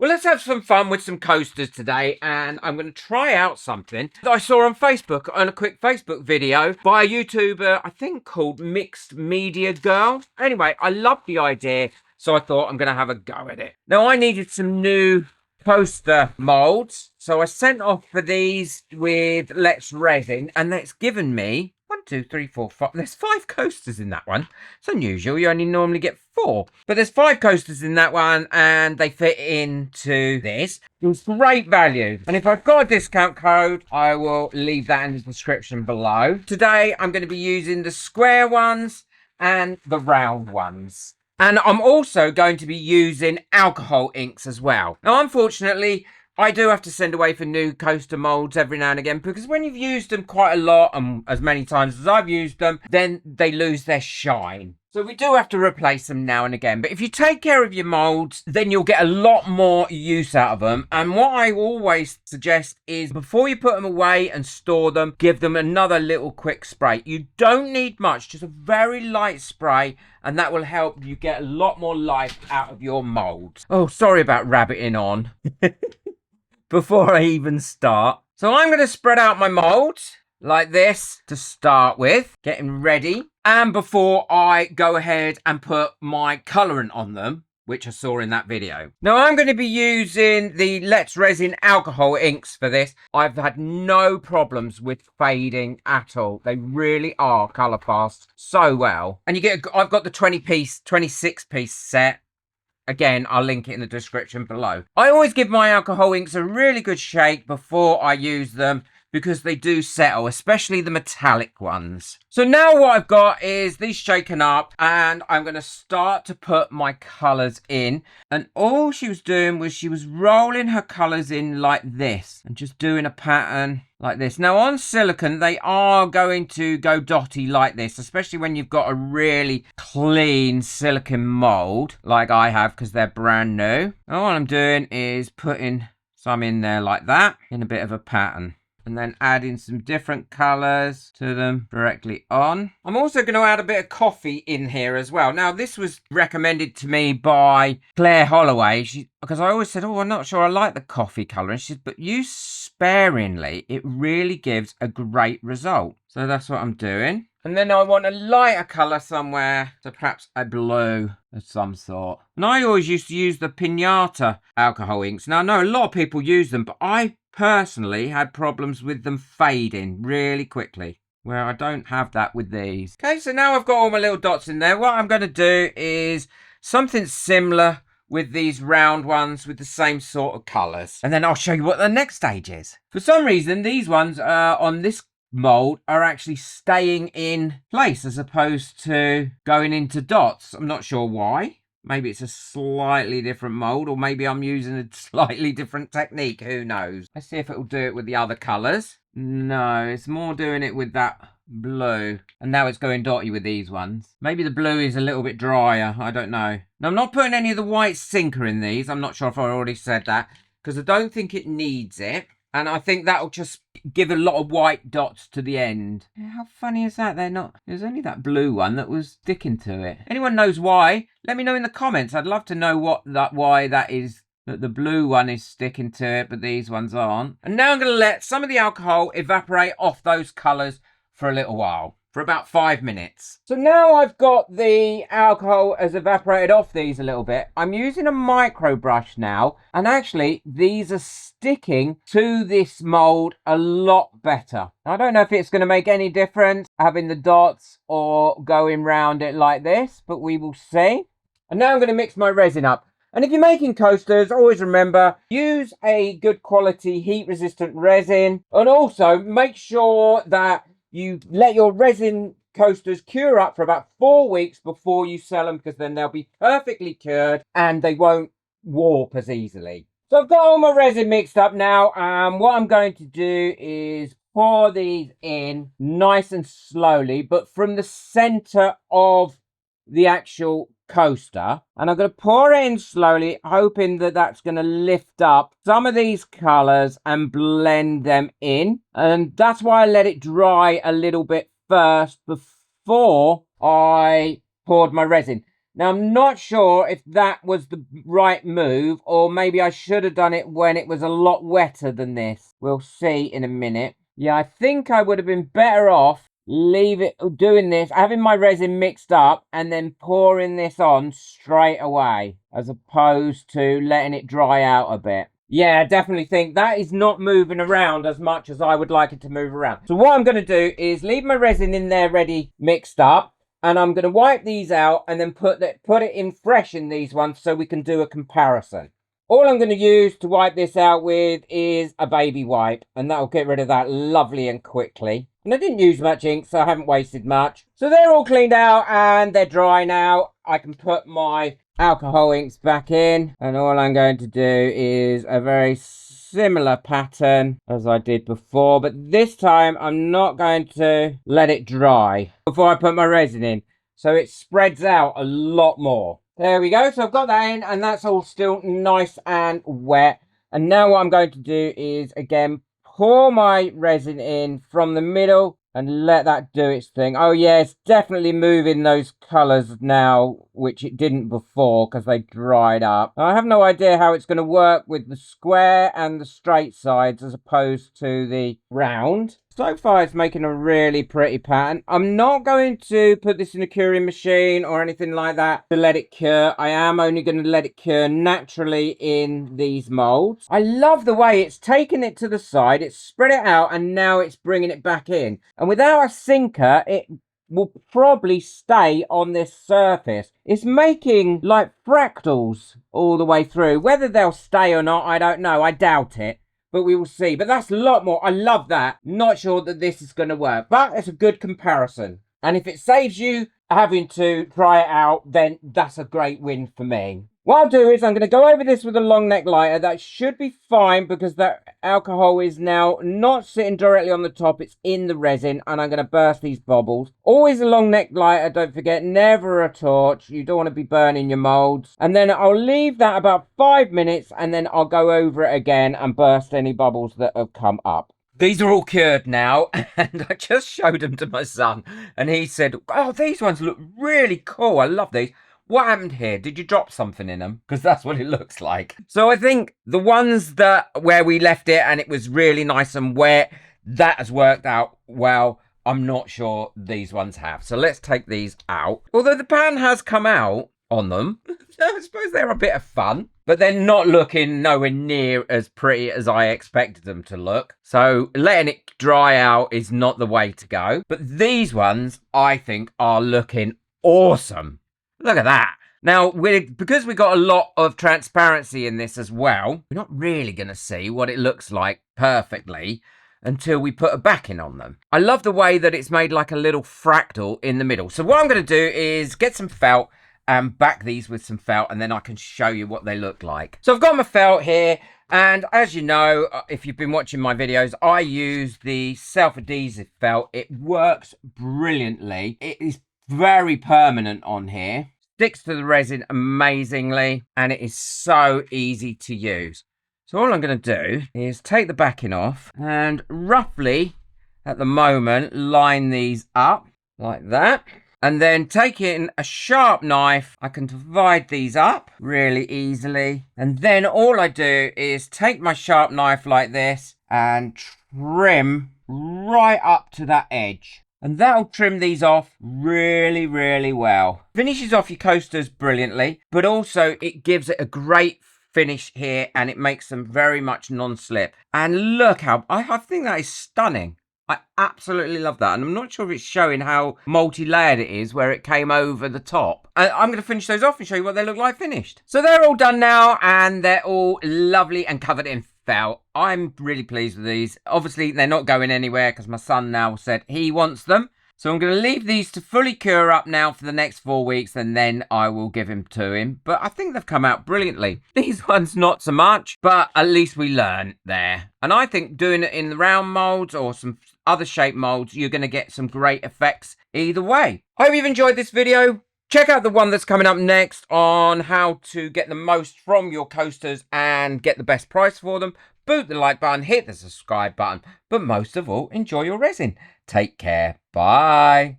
Well, let's have some fun with some coasters today, and I'm going to try out something that I saw on Facebook, on a quick Facebook video by a YouTuber, I think called Mixed Media Girl. Anyway, I loved the idea, so I thought I'm going to have a go at it. Now, I needed some new coaster molds, so I sent off for these with Let's Resin, and that's given me 1, 2, 3, 4, 5. There's 5 coasters in that one. It's unusual. You only normally get 4. But there's 5 coasters in that one, and they fit into this. It was great value. And if I've got a discount code, I will leave that in the description below. Today, I'm going to be using the square ones and the round ones. And I'm also going to be using alcohol inks as well. Now, unfortunately, I do have to send away for new coaster molds every now and again, because when you've used them quite a lot, and as many times as I've used them, then they lose their shine. So we do have to replace them now and again. But if you take care of your molds, then you'll get a lot more use out of them. And what I always suggest is before you put them away and store them, give them another little quick spray. You don't need much, just a very light spray, and that will help you get a lot more life out of your molds. Oh, sorry about rabbiting on. Before I even start. So I'm going to spread out my molds like this to start with, getting ready. And before I go ahead and put my colorant on them, which I saw in that video. Now I'm going to be using the Let's Resin alcohol inks for this. I've had no problems with fading at all. They really are color fast so well. And I've got the 26-piece set. Again, I'll link it in the description below. I always give my alcohol inks a really good shake before I use them because they do settle, especially the metallic ones. So now what I've got is these shaken up, and I'm going to start to put my colours in. And all she was doing was she was rolling her colours in like this and just doing a pattern like this. Now on silicone, they are going to go dotty like this, especially when you've got a really clean silicone mould like I have because they're brand new. And all I'm doing is putting some in there like that in a bit of a pattern. And then adding some different colours to them directly on. I'm also going to add a bit of coffee in here as well. Now, this was recommended to me by Claire Holloway, because I always said, oh, I'm not sure I like the coffee colour. And she said, but use sparingly. It really gives a great result. So that's what I'm doing. And then I want a lighter colour somewhere, so perhaps a blue of some sort. And I always used to use the Pinata alcohol inks. Now, I know a lot of people use them, but I personally had problems with them fading really quickly, where I don't have that with these. Okay, so now I've got all my little dots in there. What I'm going to do is something similar with these round ones with the same sort of colours. And then I'll show you what the next stage is. For some reason, these ones on this mold are actually staying in place as opposed to going into dots. I'm not sure why. Maybe it's a slightly different mold, or maybe I'm using a slightly different technique. Who knows? Let's see if it'll do it with the other colours. No, it's more doing it with that blue. And now it's going dotty with these ones. Maybe the blue is a little bit drier. I don't know. Now, I'm not putting any of the white sinker in these. I'm not sure if I already said that, because I don't think it needs it. And I think that'll just give a lot of white dots to the end. How funny is that? There's only that blue one that was sticking to it. Anyone knows why? Let me know in the comments. I'd love to know why that is, that the blue one is sticking to it, but these ones aren't. And now I'm going to let some of the alcohol evaporate off those colours for a little while. For about 5 minutes. So now I've got the alcohol has evaporated off these a little bit. I'm using a micro brush now, and actually these are sticking to this mold a lot better. I don't know if it's going to make any difference having the dots or going round it like this, but we will see. And now I'm going to mix my resin up. And if you're making coasters, always remember, use a good quality heat resistant resin, and also make sure that you let your resin coasters cure up for about 4 weeks before you sell them, because then they'll be perfectly cured and they won't warp as easily. So I've got all my resin mixed up now, and what I'm going to do is pour these in nice and slowly, but from the center of the actual coaster. And I'm going to pour it in slowly, hoping that that's going to lift up some of these colors and blend them in. And that's why I let it dry a little bit first before I poured my resin. Now, I'm not sure if that was the right move, or maybe I should have done it when it was a lot wetter than this. We'll see in a minute. Yeah, I think I would have been better off doing this, having my resin mixed up and then pouring this on straight away, as opposed to letting it dry out a bit. Yeah, I definitely think that is not moving around as much as I would like it to move around. So what I'm going to do is leave my resin in there ready mixed up. And I'm going to wipe these out and then put it in fresh in these ones so we can do a comparison. All I'm going to use to wipe this out with is a baby wipe. And that'll get rid of that lovely and quickly. And I didn't use much ink, so I haven't wasted much. So they're all cleaned out and they're dry now. I can put my alcohol inks back in. And all I'm going to do is a very similar pattern as I did before, but this time I'm not going to let it dry before I put my resin in, so it spreads out a lot more. There we go. So I've got that in and that's all still nice and wet. And now what I'm going to do is again pour my resin in from the middle and let that do its thing. Oh yeah, it's definitely moving those colours now, which it didn't before because they dried up. I have no idea how it's going to work with the square and the straight sides as opposed to the round. So far it's making a really pretty pattern. I'm not going to put this in a curing machine or anything like that to let it cure. I am only going to let it cure naturally in these molds. I love the way it's taken it to the side, it's spread it out, and now it's bringing it back in. And without a sinker, it will probably stay on this surface. It's making like fractals all the way through. Whether they'll stay or not, I don't know. I doubt it. But we will see. But that's a lot more. I love that. Not sure that this is going to work. But it's a good comparison. And if it saves you having to try it out, then that's a great win for me. What I'll do is I'm going to go over this with a long neck lighter. That should be fine because that alcohol is now not sitting directly on the top. It's in the resin, and I'm going to burst these bubbles. Always a long neck lighter, don't forget. Never a torch. You don't want to be burning your molds. And then I'll leave that about 5 minutes, and then I'll go over it again and burst any bubbles that have come up. These are all cured now, and I just showed them to my son, and he said, oh, these ones look really cool. I love these. What happened here? Did you drop something in them? Because that's what it looks like. So I think the ones where we left it and it was really nice and wet, that has worked out well. I'm not sure these ones have. So let's take these out. Although the pan has come out on them, I suppose they're a bit of fun. But they're not looking nowhere near as pretty as I expected them to look. So letting it dry out is not the way to go. But these ones, I think, are looking awesome. Look at that. Now, because we got a lot of transparency in this as well, we're not really going to see what it looks like perfectly until we put a backing on them. I love the way that it's made like a little fractal in the middle. So what I'm going to do is get some felt and back these with some felt, and then I can show you what they look like. So I've got my felt here, and as you know, if you've been watching my videos, I use the self-adhesive felt. It works brilliantly. It is very permanent on here, sticks to the resin amazingly, and it is so easy to use. So all I'm going to do is take the backing off and roughly at the moment line these up like that, and then taking a sharp knife I can divide these up really easily, and then all I do is take my sharp knife like this and trim right up to that edge. And that'll trim these off really, really well. Finishes off your coasters brilliantly, but also it gives it a great finish here, and it makes them very much non-slip. And look how, I think that is stunning. I absolutely love that. And I'm not sure if it's showing how multi-layered it is where it came over the top. I'm going to finish those off and show you what they look like finished. So they're all done now, and they're all lovely and covered in felt. I'm really pleased with these. Obviously, they're not going anywhere because my son now said he wants them. So I'm going to leave these to fully cure up now for the next 4 weeks, and then I will give him to him. But I think they've come out brilliantly. These ones not so much, but at least we learn there. And I think doing it in the round molds or some other shape molds, you're going to get some great effects either way. Hope you've enjoyed this video. Check out the one that's coming up next on how to get the most from your coasters and get the best price for them. Boot the like button, hit the subscribe button, but most of all, enjoy your resin. Take care. Bye.